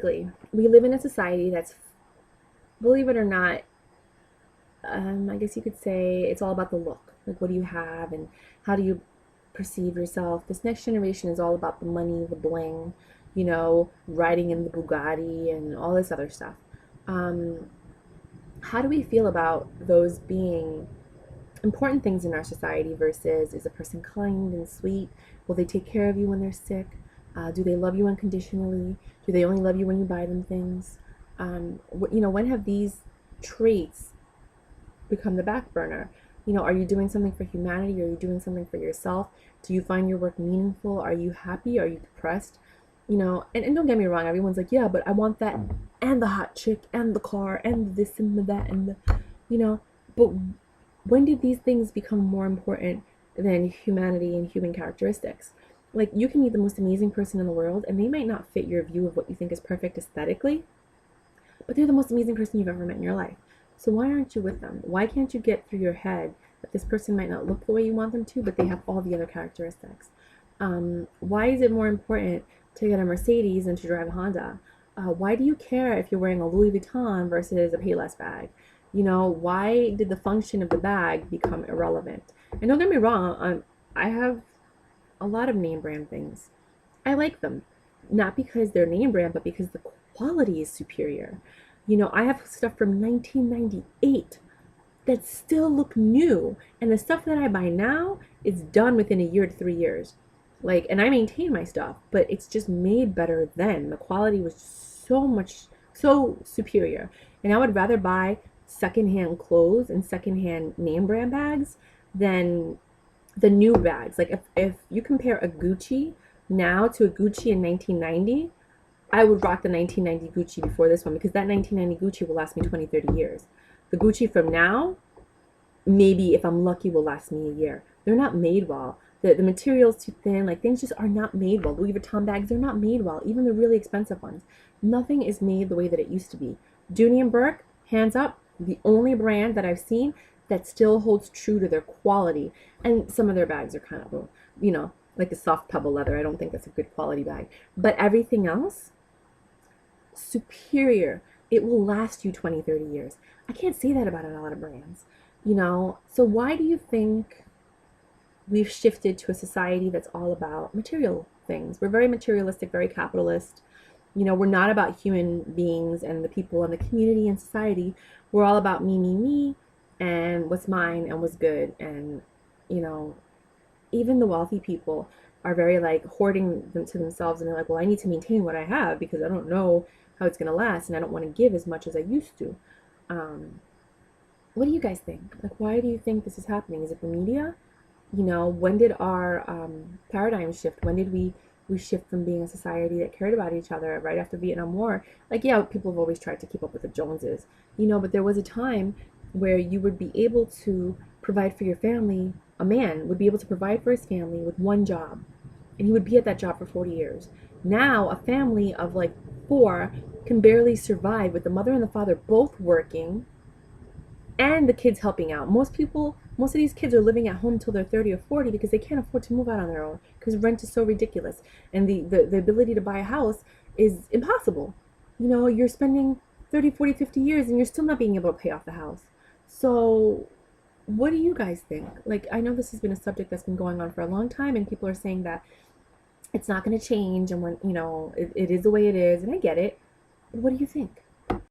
We live in a society that's, believe it or not, I guess you could say it's all about the look. Like, what do you have and how do you perceive yourself? This next generation is all about the money, the bling, riding in the Bugatti and all this other stuff. Um, how do we feel about those being important things in our society versus is a person kind and sweet? Will they take care of you when they're sick? Do they love you unconditionally? Do they only love you when you buy them things? When have these traits become the back burner? Are you doing something for humanity? Are you doing something for yourself? Do you find your work meaningful? Are you happy? Are you depressed? And don't get me wrong, everyone's like, yeah, but I want that and the hot chick and the car and this and the that and the, but when did these things become more important than humanity and human characteristics? Like, you can meet the most amazing person in the world and they might not fit your view of what you think is perfect aesthetically, but they're the most amazing person you've ever met in your life. So why aren't you with them? Why can't you get through your head that this person might not look the way you want them to, but they have all the other characteristics? Why is it more important to get a Mercedes than to drive a Honda? Why do you care if you're wearing a Louis Vuitton versus a Payless bag? Why did the function of the bag become irrelevant? And don't get me wrong, I have a lot of name brand things. I like them, not because they're name brand, but because the quality is superior. I have stuff from 1998 that still look new, and the stuff that I buy now is done within a year to 3 years. And I maintain my stuff, but it's just made better then. The quality was so superior. And I would rather buy secondhand clothes and secondhand name brand bags than the new bags. Like, if you compare a Gucci now to a Gucci in 1990, I would rock the 1990 Gucci before this one, because that 1990 Gucci will last me 20, 30 years. The Gucci from now, maybe if I'm lucky, will last me a year. They're not made well. The material's too thin. Like, things just are not made well. Louis Vuitton bags, they're not made well. Even the really expensive ones. Nothing is made the way that it used to be. Dooney and Burke, hands up, the only brand that I've seen that still holds true to their quality. And some of their bags are kind of, like the soft pebble leather. I don't think that's a good quality bag. But everything else, superior. It will last you 20, 30 years. I can't say that about a lot of brands. So why do you think we've shifted to a society that's all about material things? We're very materialistic, very capitalist. We're not about human beings and the people and the community and society. We're all about me, and what's mine and what's good. And, even the wealthy people are very like hoarding them to themselves, and they're like, well, I need to maintain what I have because I don't know how it's going to last, and I don't want to give as much as I used to. What do you guys think? Like, why do you think this is happening? Is it the media? When did our paradigm shift? When did we shift from being a society that cared about each other? Right after Vietnam War, like, yeah, people have always tried to keep up with the Joneses, but there was a time where you would be able to provide for your family. A man would be able to provide for his family with one job, and he would be at that job for 40 years. Now, a family of like four can barely survive with the mother and the father both working and the kids helping out. Most of these kids are living at home until they're 30 or 40 because they can't afford to move out on their own because rent is so ridiculous. And the ability to buy a house is impossible. You're spending 30, 40, 50 years and you're still not being able to pay off the house. So what do you guys think? Like, I know this has been a subject that's been going on for a long time, and people are saying that it's not going to change, and when, it is the way it is, and I get it. But what do you think?